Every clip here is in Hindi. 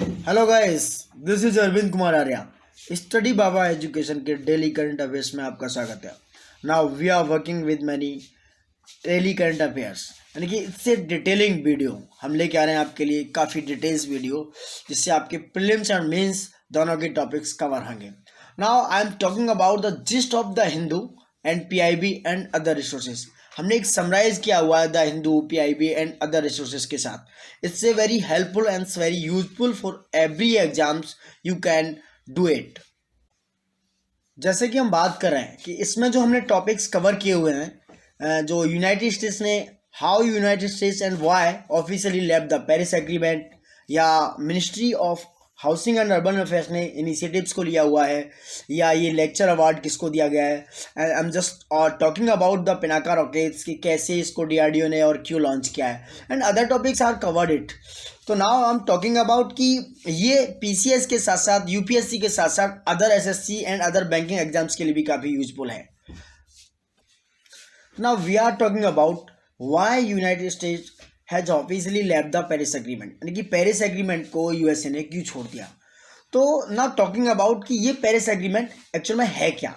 Hello guys, this is Arvind Kumar Arya. Study Baba education के डेली करंट अफेयर्स में आपका स्वागत है। Now we are working with many daily current affairs, यानी कि इससे डिटेलिंग वीडियो हम लेके आ रहे हैं आपके लिए, काफ़ी डिटेल्स वीडियो, जिससे आपके प्रीलिम्स और मेंस दोनों के टॉपिक्स कवर होंगे। Now I am talking about the gist of the Hindu and PIB and other resources. हमने एक समराइज किया हुआ है the Hindu, PIB and other resources के साथ। It's a very helpful and very useful for every exams, you can do it. जैसे कि हम बात कर रहे हैं कि इसमें जो हमने टॉपिक्स कवर किए हुए हैं, जो यूनाइटेड स्टेट्स ने how United States and why officially left the Paris agreement, या ministry of housing and urban affairs ने इनिशिएटिव्स को लिया हुआ है, या ये लेक्चर अवार्ड किसको दिया गया है। I am just talking about the Pinaka rockets कि कैसे इसको डीआरडीओ ने और क्यों लॉन्च किया है, and other topics are covered it. तो now I am talking about कि ये पीसीएस के साथ साथ यूपीएससी के साथ साथ other SSC and other banking exams के लिए भी काफ़ी यूजफुल है। Now we are talking about why United States has officially left the Paris Agreement, यानी कि पेरिस एग्रीमेंट को यूएसए ने क्यों छोड़ दिया। तो नाउ टॉकिंग अबाउट कि ये पेरिस एग्रीमेंट एक्चुअल में है क्या।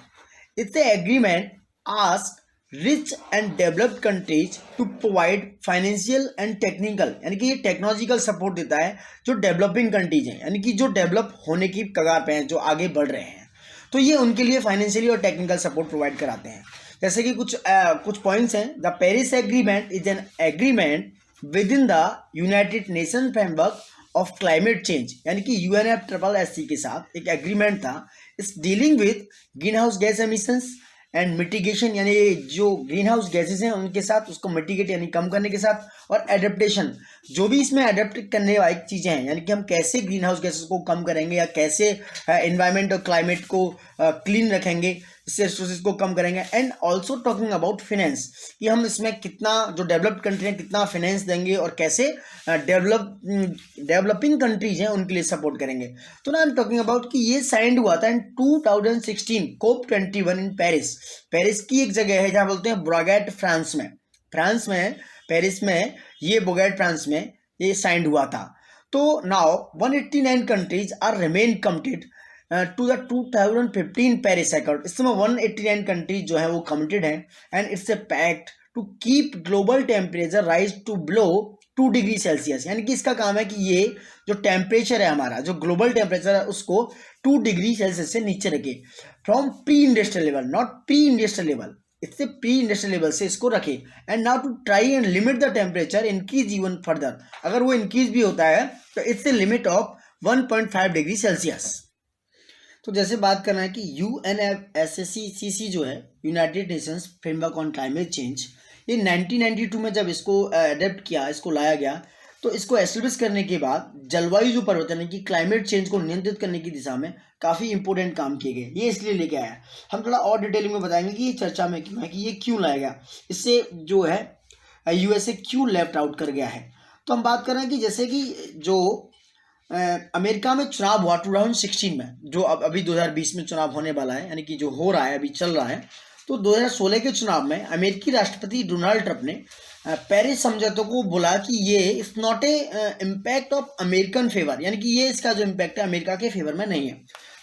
It's agreement ask rich and developed countries to provide financial and technical, यानी कि ये टेक्नोलॉजिकल सपोर्ट देता है जो डेवलपिंग कंट्रीज हैं, यानी कि जो डेवलप होने की कगार पे हैं, जो आगे बढ़ रहे हैं, तो ये उनके लिए फाइनेंशियली और टेक्निकल सपोर्ट प्रोवाइड कराते हैं। जैसे कि कुछ पॉइंट्स हैं। The Paris agreement is an agreement with in the United nation framework of climate change, यानी कि UNFSS के साथ एक एग्रीमेंट था। इस dealing with green house gas emissions and mitigation, यानी जो ग्रीन हाउस गैसेज हैं उनके साथ उसको मिटिगेट यानी कम करने के साथ, और एडेप्टेशन, जो भी इसमें एडेप्ट करने वाली चीज़ें हैं, यानी कि हम कैसे ग्रीन हाउस गैसेज को कम करेंगे या कैसे एनवायरनमेंट और क्लाइमेट को क्लीन रखेंगे, इससे रिसोर्सेज को कम करेंगे। And also talking about finance, कि हम इसमें कितना, जो डेवलप्ड कंट्री हैं, कितना फिनेंस देंगे और कैसे डेवलपिंग कंट्रीज हैं उनके लिए सपोर्ट करेंगे। तो ना आई एम टॉकिंग अबाउट कि ये साइंड हुआ था इन 2016 COP21 इन पेरिस। पेरिस की एक जगह है जहाँ बोलते हैं ब्रागेट, फ्रांस में पेरिस में, ये बोगेट फ्रांस में ये साइंड हुआ था। तो now 189 countries are remain committed to the 2015 Paris accord. इस समय 189 कंट्रीज जो है वो कमिटेड हैं, and it's a pact to keep global temperature rise to below 2 degree Celsius, यानी कि इसका काम है कि ये जो टेम्परेचर है हमारा, जो ग्लोबल टेम्परेचर है, उसको 2 डिग्री सेल्सियस से नीचे रखे, from pre industrial level, not pre industrial level, इससे प्री इंडस्ट्रियल लेवल से इसको रखे। And now to try and limit the temperature increase even further, अगर वो इंक्रीज भी होता है तो it's a limit of 1.5 degree Celsius. तो जैसे बात करना है कि UNFSS जो है, United Nations framework on climate change, ये 1992 में जब इसको अडेप्ट किया, इसको लाया गया, तो इसको एस्टेब्लिश करने के बाद जलवायु जो परिवर्तन है कि क्लाइमेट चेंज को नियंत्रित करने की दिशा में काफ़ी इंपॉर्टेंट काम किए गए, ये इसलिए लेके आया है। हम थोड़ा और डिटेलिंग में बताएंगे कि ये चर्चा में क्यों है, कि ये क्यों लाया गया, इससे जो है यूएसए क्यों लेफ्ट आउट कर गया है। तो हम बात कर रहे हैं कि जैसे कि जो अमेरिका में चुनाव हुआ 2016 में, जो अब अभी 2020 में चुनाव होने वाला है, यानी कि जो हो रहा है, अभी चल रहा है। तो 2016 के चुनाव में अमेरिकी राष्ट्रपति डोनाल्ड ट्रंप ने पेरिस समझौते को बोला कि ये it's not a impact of American favour, यानी कि ये इसका जो इम्पैक्ट है अमेरिका के फेवर में नहीं है।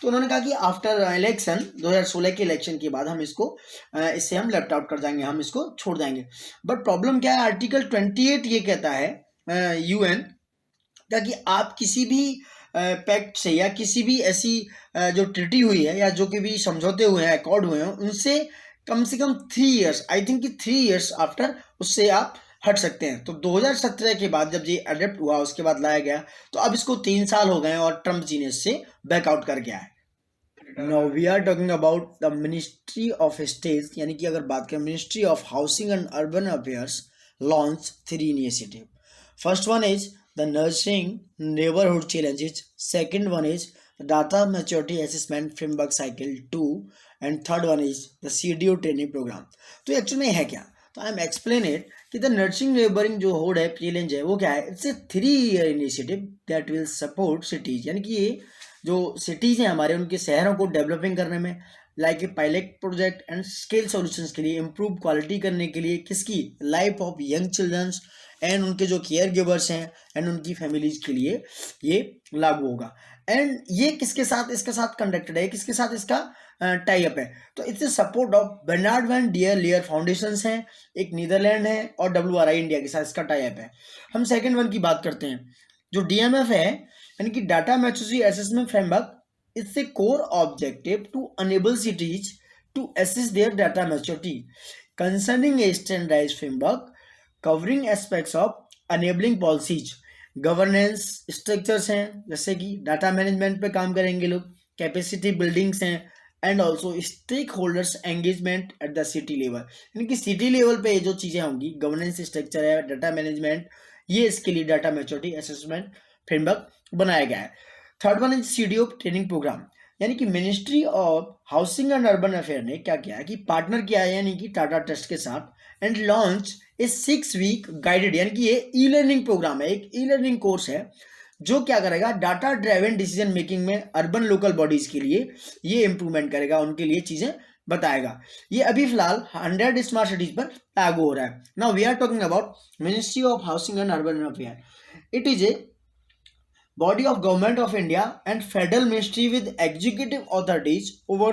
तो उन्होंने कहा कि आफ्टर इलेक्शन, 2016 के इलेक्शन के बाद हम इसको इससे हम लेफ्ट आउट कर जाएंगे, हम इसको छोड़ देंगे। बट प्रॉब्लम क्या है, आर्टिकल 28 ये कहता है UN, ताकि आप किसी भी पैक्ट से या किसी भी ऐसी जो ट्रीटी हुई है या जो कि भी समझौते हुए हैं, अकॉर्ड हुए हैं, उनसे कम से कम 3 इयर्स, आई थिंक कि 3 इयर्स आफ्टर उससे आप हट सकते हैं। तो 2017 के बाद जब ये अडेप्ट हुआ, उसके बाद लाया गया, तो अब इसको 3 साल हो गए हैं और ट्रंप जी ने इससे बैकआउट कर गया है। Now we are talking about the ministry of states, यानी कि अगर बात करें ministry of housing and urban affairs launch 3 initiative. First one is the nurturing neighborhood challenges, second one is the data maturity assessment framework cycle 2, and third one is the CDO training program। तो एक्चुअल में है क्या, तो आई एम एक्सप्लेन इट कि द नर्चरिंग नेबरिंग जो होड है, चैलेंज है, वो क्या है, it's A 3 year initiative that will support cities, यानी कि ये जो सिटीज़ हैं हमारे, उनके शहरों को डेवलपिंग करने में, like a pilot project and scale solutions के लिए, इम्प्रूव क्वालिटी करने के लिए, किसकी, life of young children's and उनके जो केयर गिवर्स हैं एंड उनकी फैमिलीज के लिए ये लागू होगा। एंड ये किसके साथ, इसके साथ कंडक्टेड है, किसके साथ इसका टाई अप है, तो it's support of Bernard van der Leer foundations हैं, एक नीदरलैंड है, और WRI इंडिया के साथ इसका टाई अप है। हम सेकंड वन की बात करते हैं, जो DMF है यानी कि data maturity assessment framework. It's a core objective to enable cities to assess their data maturity concerning a standardized framework covering aspects of enabling policies, governance structures हैं, जैसे कि डाटा मैनेजमेंट पे काम करेंगे लोग, कैपेसिटी बिल्डिंग्स हैं, and also stakeholders engagement at the city level, यानी कि सिटी लेवल पे जो चीज़ें होंगी, गवर्नेंस स्ट्रक्चर है, डाटा मैनेजमेंट, ये इसके लिए डाटा मैच्योरिटी असेसमेंट फ्रेमवर्क बनाया गया है। Third one is CDO training program, यानी कि ministry of housing and urban affair ने क्या किया है कि पार्टनर किया है यानी कि टाटा ट्रस्ट के साथ, and launch a 6 week guided, यानी कि ये ई-लर्निंग प्रोग्राम है, एक ई-लर्निंग कोर्स है जो क्या करेगा, डाटा ड्राइवन डिसीजन मेकिंग में अर्बन लोकल बॉडीज के लिए ये इंप्रूवमेंट करेगा, उनके लिए चीजें बताएगा। ये अभी फिलहाल 100 स्मार्ट सिटीज पर लागू हो रहा है। Now we are talking about ministry of housing and urban affair. It is a body of government of India and federal ministry with executive authorities over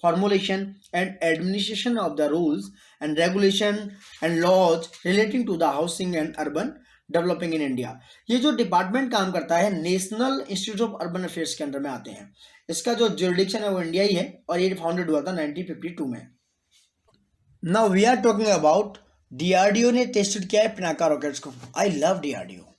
formulation and administration of the rules and regulation and laws relating to the housing and urban developing in India। ये जो डिपार्टमेंट काम करता है national institute of urban affairs के अंडर में आते हैं। इसका जो जुरिडिक्शन है वो इंडिया ही है और ये फाउंडेड हुआ था 1952 में। Now we are talking about DRDO ने टेस्टेड किया है पिनाका रॉकेट्स को। I love DRDO।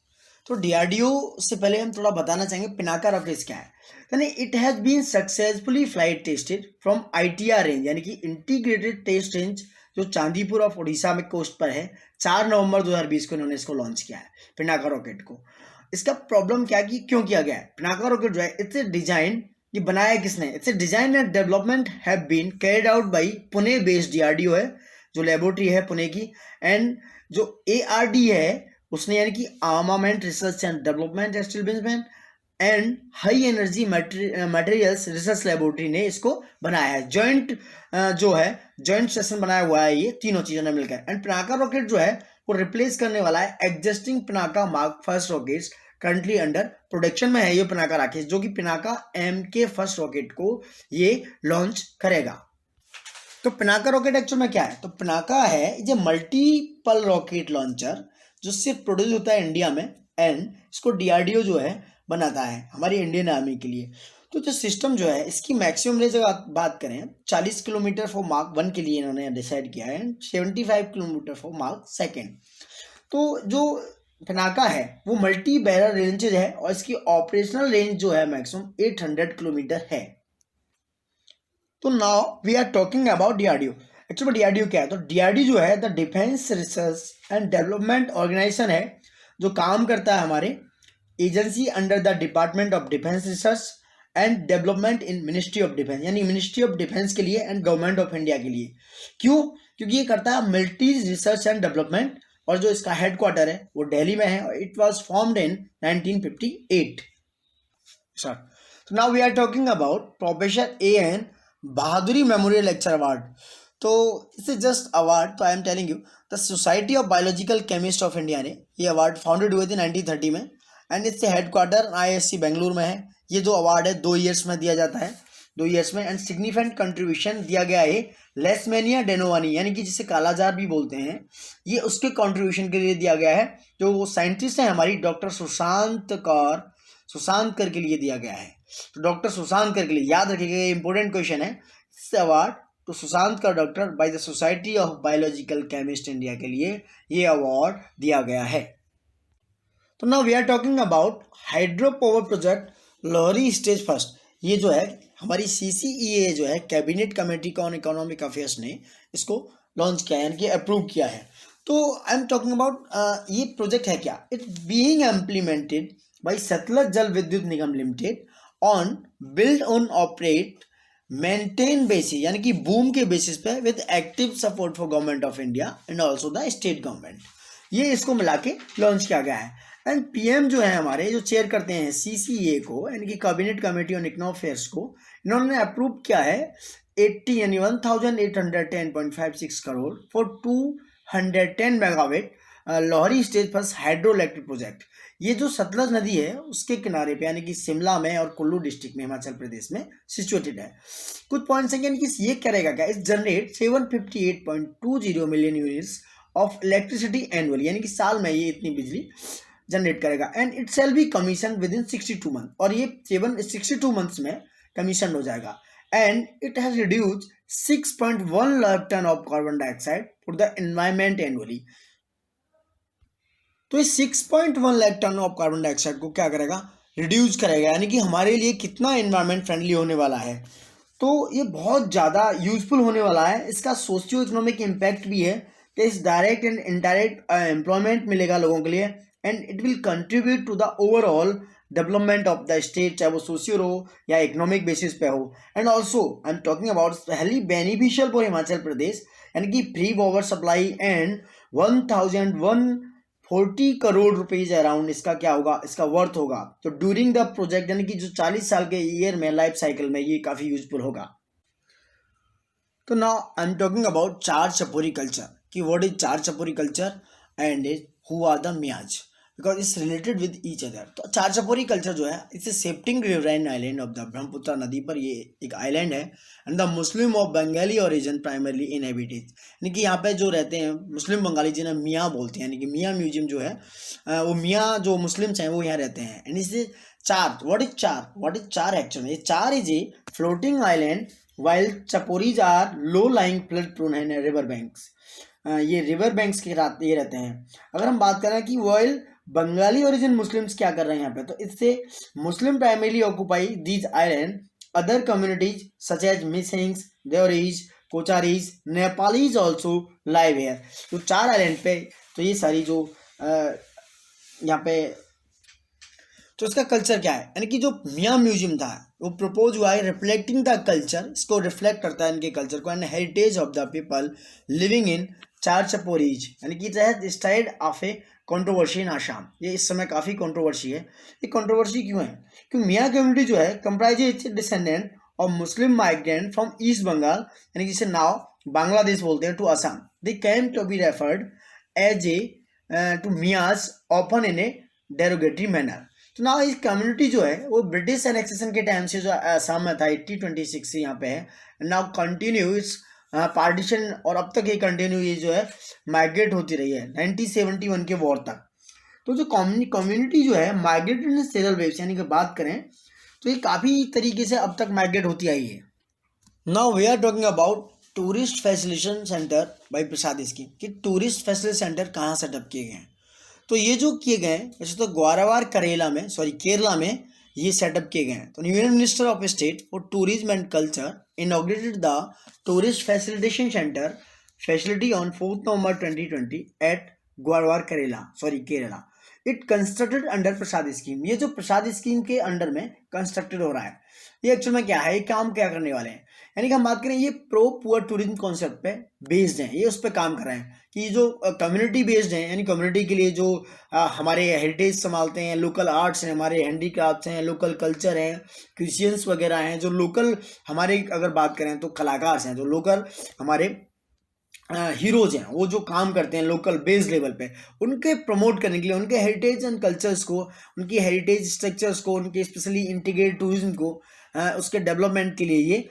तो DRDO से पहले हम थोड़ा बताना चाहेंगे पिनाका रॉकेट्स क्या है। यानी it has been successfully flight tested from ITR range, यानी कि इंटीग्रेटेड टेस्ट रेंज जो चांदीपुर ऑफ उड़ीसा में कोस्ट पर है। 4 नवंबर 2020 को इन्होंने इसको लॉन्च किया है पिनाका रॉकेट को। इसका प्रॉब्लम क्या कि क्यों किया गया है पिनाका रॉकेट जो है, इट्स डिजाइन, ये बनाया किसने, it's design and development have been carried out by Pune based DRDO है जो लेबोरेटरी है पुणे की, एंड जो ARD है उसने यानी कि armament research and development establishment and high energy materials research laboratory ने इसको बनाया है। जॉइंट जो है जॉइंट सेशन बनाया हुआ है ये तीनों चीजों ने मिलकर। एंड पिनाका रॉकेट जो है वो रिप्लेस करने वाला है existing Pinaka mark first rockets, currently under production में है ये पिनाका रॉकेट, जो कि पिनाका MK फर्स्ट रॉकेट को ये लॉन्च करेगा। तो पिनाका रॉकेट एक्चुअल में क्या है, तो पिनाका है ये मल्टीपल रॉकेट लॉन्चर जो सिर्फ प्रोड्यूस होता है इंडिया में, एंड इसको DRDO जो है बनाता है हमारी इंडियन आर्मी के लिए। तो जो सिस्टम जो है इसकी मैक्सिमम रेंज अगर बात करें 40 किलोमीटर फॉर मार्क 1 के लिए इन्होंने डिसाइड किया है, एंड 75 किलोमीटर फॉर मार्क 2। तो जो पिनाका है वो मल्टी बैरल रेंजेज है और इसकी ऑपरेशनल रेंज जो है मैक्सिमम 800 किलोमीटर है। तो now we are talking about DRDO। Actually DRDO क्या है, तो DRDO जो है the defence research and development organisation है जो काम करता है हमारे agency under the department of defence research and development in ministry of defence, यानी मिनिस्ट्री ऑफ डिफेंस के लिए एंड गवर्नमेंट ऑफ इंडिया के लिए। क्यों, क्योंकि ये करता है मिलिट्री रिसर्च एंड डेवलपमेंट, और जो इसका हेडक्वार्टर है वो दिल्ली में है और it was formed in 1958। Sir, तो now we are talking about professor AN Bhaduri memorial lecture award. तो इट्स जस्ट अवार्ड, तो I am telling you the society of biological chemist of India ने ये अवार्ड फाउंडेड हुए थे 1930 में, एंड इससे हेडक्वार्टर IISc बेंगलुरु में है। ये जो अवार्ड है 2 ईयर्स में दिया जाता है, 2 ईयर्स में, एंड सिग्निफिकेंट कंट्रीब्यूशन दिया गया है लेसमेनिया डेनोवानी, यानी कि जिसे कालाजार भी बोलते हैं, ये उसके कंट्रीब्यूशन के लिए दिया गया है। जो वो साइंटिस्ट हैं हमारी डॉक्टर सुशांत कर के लिए दिया गया है। तो डॉक्टर सुशांत कर के लिए याद रखिएगा, ये इंपॉर्टेंट क्वेश्चन है। इस अवार्ड तो Sushant Kar doctor by the society of biological chemist India के लिए ये अवार्ड दिया गया है। तो now we are talking about hydro power project Luhri stage first. ये जो है हमारी CCEA जो है cabinet committee on economic affairs ने इसको लॉन्च किया है, यानी कि अप्रूव किया है। तो आई एम टॉकिंग अबाउट ये प्रोजेक्ट है क्या, it being implemented by Satluj Jal Vidyut Nigam limited on build on operate maintain basis, यानी कि बूम के बेसिस पे with active support for government of India and also the state government, ये इसको मिला के लॉन्च किया गया है। एंड PM जो है हमारे जो चेयर करते हैं CCEA को, यानी कि cabinet committee on economic affairs को, इन्होंने अप्रूव किया है 80 यानी 1810.56 crore for 210 megawatt Lahori stage first hydro electric project. ये जो सतलज नदी है उसके किनारे पे यानी कि शिमला में और कुल्लू डिस्ट्रिक्ट में हिमाचल प्रदेश में सिचुएटेड है। कुछ पॉइंट्स हैं कि ये करेगा क्या, is generate 758.20 million units of electricity annually, यानी कि साल में ये इतनी बिजली जनरेट करेगा। And it shall be commission within 62 month, और ये 62 मंथ्स में कमीशन हो जाएगा। And it has reduce 6.1 lakh ton of carbon dioxide for the environment annually. तो ये 6.1 lakh ton of carbon dioxide को क्या करेगा, रिड्यूस करेगा, यानी कि हमारे लिए कितना एनवायरमेंट फ्रेंडली होने वाला है। तो ये बहुत ज़्यादा यूजफुल होने वाला है। इसका सोशियो इकोनॉमिक इम्पैक्ट भी है कि इस डायरेक्ट एंड इनडायरेक्ट एम्प्लॉयमेंट मिलेगा लोगों के लिए, and it will contribute to the overall development of the state, चाहे वो सोशियल हो या इकोनॉमिक बेसिस पे हो। And also I am talking about पहली बेनिफिशियल फॉर हिमाचल प्रदेश, यानी कि free power supply and 1140 crore rupees around इसका क्या होगा, इसका वर्थ होगा। तो ड्यूरिंग द प्रोजेक्ट, यानी कि जो 40 साल के ईयर में लाइफ साइकिल में ये काफ़ी यूजफुल होगा। तो now I am talking about char chapori culture, कि what is char chapori culture and who are the Miyas, because it's related with each other. तो चार चपोरी कल्चर जो है it's a shifting riverine island of the Brahmaputra नदी पर ये एक आइलैंड है, and the Muslim of Bengali origin primarily inhabited, यानी कि यहाँ पे जो रहते हैं मुस्लिम बंगाली जिन्हें मियाँ बोलते हैं, यानी कि मियाँ म्यूजियम जो है वो मियाँ जो मुस्लिम्स हैं वो यहाँ रहते हैं। एंड इससे चार, व्हाट इज चार एक्चुअली, ये char is a floating island while chaporis are low lying flood prone है रिवर बैंक्स। ये रिवर बैंक्स के ये रहते हैं। अगर हम बात करें कि वाइल बंगाली ओरिजिन मुस्लिम्स क्या कर रहे हैं यहाँ पे, तो इससे Muslim primarily occupy these island, other communities such as Misings, Deoris, Kacharis, Nepalis also live here. तो चार आइलैंड पे तो ये सारी जो यहाँ पे, तो इसका कल्चर क्या है, यानी कि जो मियाँ म्यूजियम था वो प्रपोज हुआ है रिफ्लेक्टिंग द कल्चर, इसको रिफ्लेक्ट करता है इनके कल्चर को, and heritage of the people living in चार चपोरीज, यानी कि स्टाइड ऑफ ए कंट्रोवर्सी इन आसाम। ये इस समय काफ़ी कंट्रोवर्सी है। ये कंट्रोवर्सी क्यों है, क्योंकि मियाँ कम्युनिटी जो है comprise descendant of Muslim migrant from East Bengal, यानी कि इसे नाउ बांग्लादेश बोलते हैं, to Assam. They came to be referred as a to Miyas often in a derogatory manner. तो ना इस कम्युनिटी जो है वो ब्रिटिश एनेक्सेशन के टाइम से जो असम में था 1826 से यहाँ पे है, नाउ कंटिन्यू इट्स पार्टीशन, और अब तक ये कंटिन्यू ये जो है माइग्रेट होती रही है 1971 के वॉर तक। तो जो कम्युनिटी जो है माइग्रेटेड इन सेवरल वेव्स, यानी कि बात करें तो ये काफ़ी तरीके से अब तक माइग्रेट होती आई है। Now we are talking about tourist facilitation centre by Prasad scheme, कि टूरिस्ट फैसिलिटी सेंटर कहाँ सेटअप किए गए हैं। तो ये जो किए गए हैं वैसे तो ग्वारावार केरला में ये सेटअप किए गए हैं। तो union minister of state for tourism and culture inaugurated the tourist facilitation centre facility on 4 November 2020 at Guruvayur Kerala. It constructed under Prasad scheme. ये जो प्रसाद स्कीम के अंडर में कंस्ट्रक्टेड हो रहा है, ये एक्चुअल में क्या है, ये काम क्या करने वाले हैं, यानी कि हम बात करें ये प्रो पुअर टूरिज्म कॉन्सेप्ट पे बेस्ड हैं, ये उस पर काम कर रहे हैं कि जो कम्युनिटी बेस्ड हैं, यानी कम्युनिटी के लिए जो हमारे हेरिटेज संभालते हैं, लोकल आर्ट्स हैं, हमारे हैंडीक्राफ्ट्स हैं, लोकल कल्चर हैं, क्रिश्चियंस वगैरह हैं, जो लोकल हमारे अगर बात करें तो कलाकार हैं, जो लोकल हमारे हीरोज हैं, वो जो काम करते हैं लोकल बेस लेवल पे, उनके प्रमोट करने के लिए, उनके हेरिटेज एंड कल्चर्स को, उनकी हेरिटेज स्ट्रक्चर्स को, उनके स्पेशली इंटीग्रेटेड टूरिज्म को उसके डेवलपमेंट के लिए ये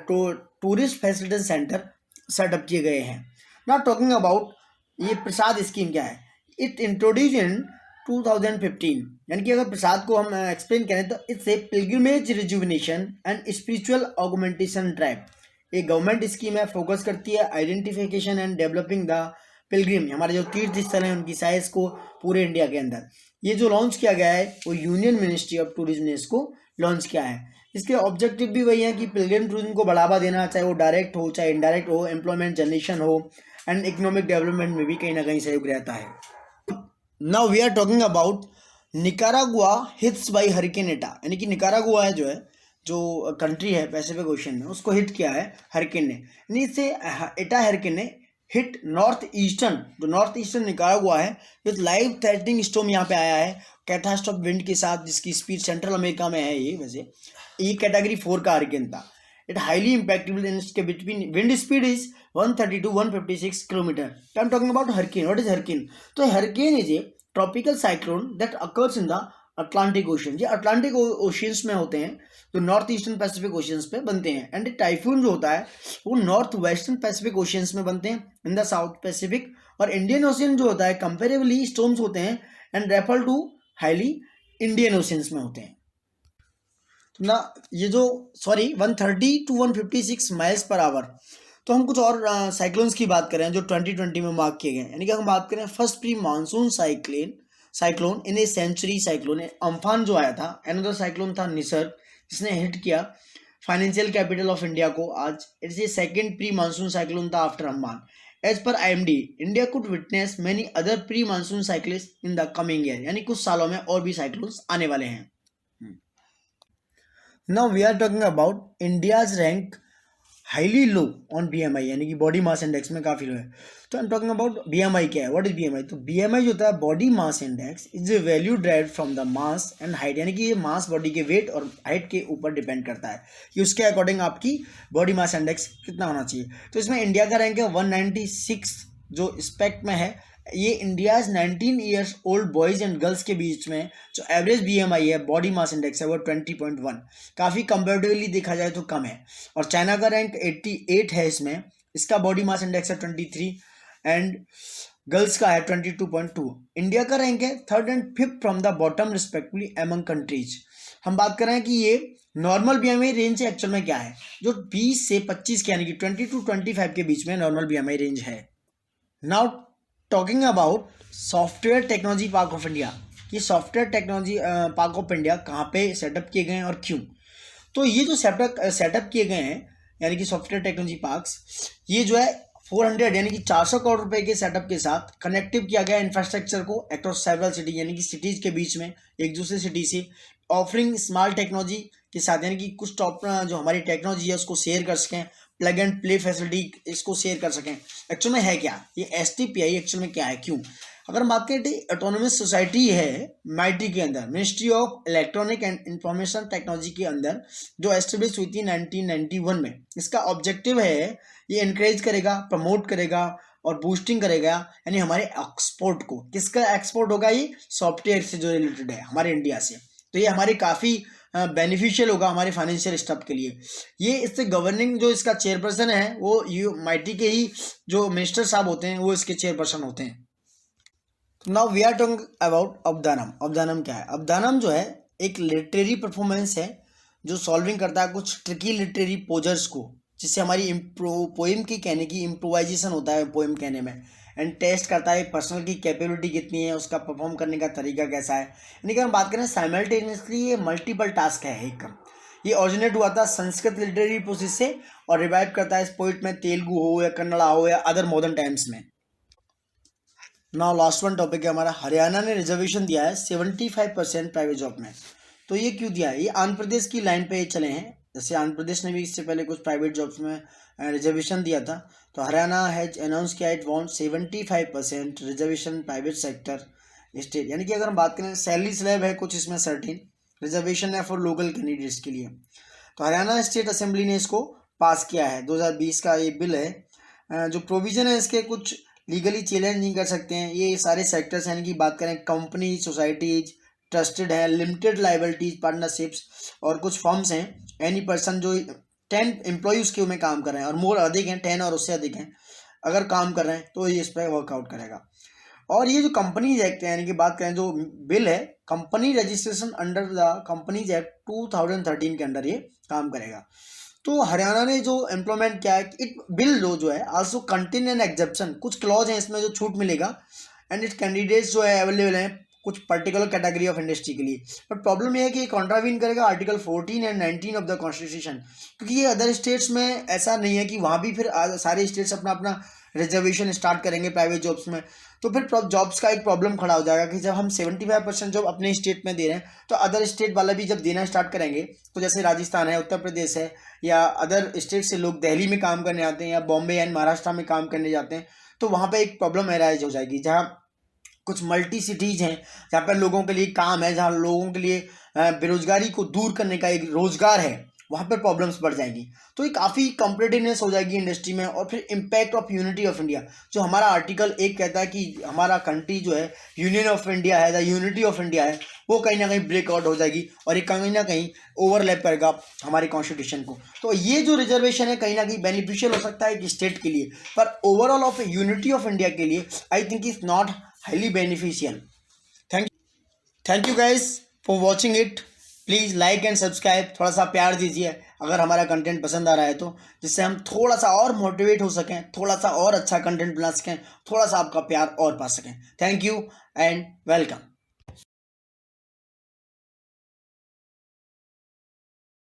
टूरिस्ट फैसिलिटी सेंटर सेटअप किए गए हैं। नॉट टॉकिंग अबाउट ये प्रसाद स्कीम क्या है, इट इंट्रोड्यूस इन 2015, यानी कि अगर प्रसाद को हम एक्सप्लेन करें तो it's A pilgrimage rejuvenation and spiritual augmentation drive. एक गवर्नमेंट स्कीम है, फोकस करती है identification and developing the Pilgrim, हमारे जो तीर्थ स्थल हैं उनकी साइज को पूरे इंडिया के अंदर। ये जो लॉन्च किया गया है वो यूनियन मिनिस्ट्री ऑफ टूरिज्म ने इसको लॉन्च किया है। इसके ऑब्जेक्टिव भी वही है कि पिलग्रिम टूरिज्म को बढ़ावा देना, चाहे वो डायरेक्ट हो चाहे इनडायरेक्ट हो, एम्प्लॉयमेंट जनरेशन हो, एंड इकोनॉमिक डेवलपमेंट में भी कहीं ना कहीं सहयोग रहता है। Now we are talking about Nicaragua hits by hurricane Eta, यानी कि निकारागुआ है जो कंट्री है पैसिफिक ओशन में, उसको हिट किया है हरिकेन ने, यानी इससे एटा हरिकेन ने हिट नॉर्थ ईस्टर्न निकारागुआ है विद लाइव थ्रेटनिंग स्टॉर्म यहाँ पे आया है कैटास्ट्रॉफ विंड के साथ, जिसकी स्पीड सेंट्रल अमेरिका में है। ये वैसे ये कैटेगरी 4 का हरिकेन था, इट हाईली इम्पैक्टेबल इन इसके between wind speed is 130 to 156 kilometre. I am talking about hurricane. What is hurricane? तो hurricane is a tropical cyclone that occurs in the Atlantic ocean. ये अटलांटिक ओशियंस में होते हैं, जो नॉर्थ ईस्टर्न पैसिफिक ओशियंस पे बनते हैं. एंड टाइफून जो होता है वो नॉर्थ वेस्टर्न पैसिफिक ओशियंस में बनते हैं इन द साउथ पैसिफिक. और इंडियन ओशियन जो होता है कंपेरेबली स्टॉर्म्स होते हैं and refer to highly Indian oceans में होते हैं. ना ये जो 130 to 156 माइल्स पर आवर. तो हम कुछ और साइक्लोन्स की बात करें जो 2020 में मार्क किए गए. यानी कि हम बात करें first pre monsoon cyclone in a century cyclone. Amphan जो आया था, अनदर साइक्लोन था निसर्ग, जिसने हिट किया फाइनेंशियल कैपिटल ऑफ इंडिया को आज. It's a second pre monsoon cyclone था after Amphan. As per IMD, India could witness many other pre monsoon cyclones in the coming year. यानी कुछ सालों में और भी साइक्लोन्स आने वाले हैं. Now we are talking about India's rank highly low on BMI, यानी कि बॉडी मास इंडेक्स में काफ़ी लो है. तो I am talking about BMI. क्या है? What is BMI? तो BMI जो होता है body mass index is a value derived from the mass and height. यानी कि ये मास बॉडी के वेट और हाइट के ऊपर डिपेंड करता है कि उसके अकॉर्डिंग आपकी बॉडी मास इंडेक्स कितना होना चाहिए. तो इसमें इंडिया का रैंक है 196 जो स्पेक्ट में है. ये India's 19 years old boys and girls के बीच में जो एवरेज BMI है, बॉडी मास इंडेक्स है, वो 20.1. काफ़ी कंपेरेटिवली देखा जाए तो कम है. और चाइना का रैंक 88 है इसमें. इसका बॉडी मास इंडेक्स है 23 एंड गर्ल्स का है 22.2. इंडिया का रैंक है 3rd and 5th from the bottom respectively among countries. हम बात कर रहे हैं कि ये नॉर्मल BMI रेंज एक्चुअल में क्या है, जो 20 से 25 के यानी कि 20 to 25 के बीच में नॉर्मल BMI रेंज है. Now talking about software technology park of India. ये software technology park of India कहाँ पे सेटअप किए गए हैं और क्यों? तो ये जो सेटअप किए गए हैं यानी कि सॉफ्टवेयर टेक्नोलॉजी पार्क्स, ये जो है 400 यानी कि 400 करोड़ रुपए के सेटअप के साथ कनेक्टिव किया गया इंफ्रास्ट्रक्चर को अक्रॉस सेवरल सिटी, यानी कि सिटीज़ के बीच में एक दूसरे सिटी से, ऑफरिंग स्मार्ट टेक्नोलॉजी के साथ, यानी कि कुछ टॉप जो हमारी टेक्नोलॉजी है उसको शेयर कर सकें, प्लग एंड प्ले फैसिलिटी इसको शेयर कर सकें. एक्चुअल में है क्या ये STPI? एक्चुअल में क्या है, क्यों? अगर हम बात करें ऑटोनोमस सोसाइटी है MIT के अंदर, ministry of electronic and information technology के अंदर, जो एस्टेब्लिश हुई थी 1991 में. इसका ऑब्जेक्टिव है ये इनकरेज करेगा, प्रमोट करेगा और बूस्टिंग करेगा, यानी हमारे एक्सपोर्ट को. किसका एक्सपोर्ट होगा? ये सॉफ्टवेयर से जो रिलेटेड है हमारे इंडिया से. तो ये हमारे काफ़ी बेनिफिशियल होगा हमारे फाइनेंशियल स्टफ के लिए. ये इससे गवर्निंग जो इसका चेयरपर्सन है वो MIT के ही जो मिनिस्टर साहब होते हैं वो इसके चेयरपर्सन होते हैं. Now we are talking about अब्दानम. अब्दानम क्या है? अब्दानम जो है एक लिटरेरी परफॉर्मेंस है जो सॉल्विंग करता है कुछ ट्रिकी लिटरेरी पोजर्स को, जिससे हमारी पोएम की कहने की इम्प्रोवाइजेशन होता है पोएम कहने में, एंड टेस्ट करता है पर्सनल की कैपेबिलिटी कितनी है, उसका परफॉर्म करने का तरीका कैसा है. यानी कि हम बात करें साइमल्टेनियसली ये मल्टीपल टास्क है एक. ये ओरिजिनेट हुआ था संस्कृत लिटरेरी प्रोसेस से और रिवाइव करता है इस पोइट में तेलुगु हो या कन्नड़ा हो या अदर मॉडर्न टाइम्स में. नाउ लास्ट वन टॉपिक है हमारा. हरियाणा ने रिजर्वेशन दिया है 75% प्राइवेट जॉब में. तो ये क्यों दिया है? ये आंध्र प्रदेश की लाइन पे चले हैं. जैसे आंध्र प्रदेश ने भी इससे पहले कुछ प्राइवेट जॉब्स में रिजर्वेशन दिया था, तो हरियाणा हैज अनाउंस किया it want 75% reservation private sector state. यानी कि अगर हम बात करें सैलरी स्लैब है कुछ इसमें सर्टेन, रिजर्वेशन है फॉर लोकल कैंडिडेट्स के लिए. तो हरियाणा स्टेट असेंबली ने इसको पास किया है. 2020 का ये बिल है. जो प्रोविजन है इसके कुछ लीगली चैलेंज नहीं कर सकते हैं. ये सारे सेक्टर्स यानी कि बात करें कंपनी, सोसाइटीज, ट्रस्टेड है, लिमिटेड लाइबिलिटीज, पार्टनरशिप्स और कुछ फर्म्स हैं. एनी पर्सन जो 10 एम्प्लॉय उसके में काम कर रहे हैं और मोर अधिक हैं, 10 और उससे अधिक हैं अगर काम कर रहे हैं तो ये इस पर वर्कआउट करेगा. और ये जो कंपनीज एक्ट है यानी कि बात करें जो बिल है company registration under the companies act 2013 के अंडर ये काम करेगा. तो हरियाणा ने जो इम्प्लीमेंट किया है इट बिल जो है आल्सो कंटेन एन एक्सेप्शन, कुछ क्लॉज हैं इसमें जो छूट मिलेगा एंड इट कैंडिडेट्स जो है अवेलेबल हैं कुछ पर्टिकुलर कैटेगरी ऑफ इंडस्ट्री के लिए. बट प्रॉब्लम यह है कि ये कॉन्ट्रावीन करेगा article 14 and 19 of the constitution, क्योंकि ये अदर स्टेट्स में ऐसा नहीं है कि वहाँ भी फिर सारे स्टेट्स अपना अपना रिजर्वेशन स्टार्ट करेंगे प्राइवेट जॉब्स में. तो फिर जॉब्स का एक प्रॉब्लम खड़ा हो जाएगा कि जब हम 75% जॉब अपने स्टेट में दे रहे हैं तो अदर स्टेट वाला भी जब देना स्टार्ट करेंगे, तो जैसे राजस्थान है, उत्तर प्रदेश है या अदर स्टेट से लोग दिल्ली में काम करने आते हैं या बॉम्बे एंड महाराष्ट्र में काम करने जाते हैं, तो वहाँ पर एक प्रॉब्लम एराइज हो जाएगी. जहाँ कुछ मल्टी सिटीज़ हैं जहाँ पर लोगों के लिए काम है, जहाँ लोगों के लिए बेरोजगारी को दूर करने का एक रोजगार है, वहाँ पर प्रॉब्लम्स बढ़ जाएंगी। तो ये काफ़ी कॉम्पिटिटिवनेस हो जाएगी इंडस्ट्री में। और फिर impact of unity of India, जो हमारा आर्टिकल 1 कहता है कि हमारा कंट्री जो है यूनियन ऑफ इंडिया है, द यूनिटी ऑफ इंडिया है, वो कहीं ना कहीं ब्रेकआउट हो जाएगी और ये कहीं ना कहीं ओवरलैप करेगा हमारे कॉन्स्टिट्यूशन को। तो ये जो रिजर्वेशन है कहीं ना कहीं बेनिफिशियल हो सकता है एक स्टेट के लिए, पर overall of unity of India के लिए I think is not highly beneficial. Thank you guys for watching it. Please like and subscribe, थोड़ा सा प्यार दीजिए अगर हमारा कंटेंट पसंद आ रहा है तो, जिससे हम थोड़ा सा और मोटिवेट हो सकें, थोड़ा सा और अच्छा कंटेंट बना सकें, थोड़ा सा आपका प्यार और पा सकें। Thank you and welcome.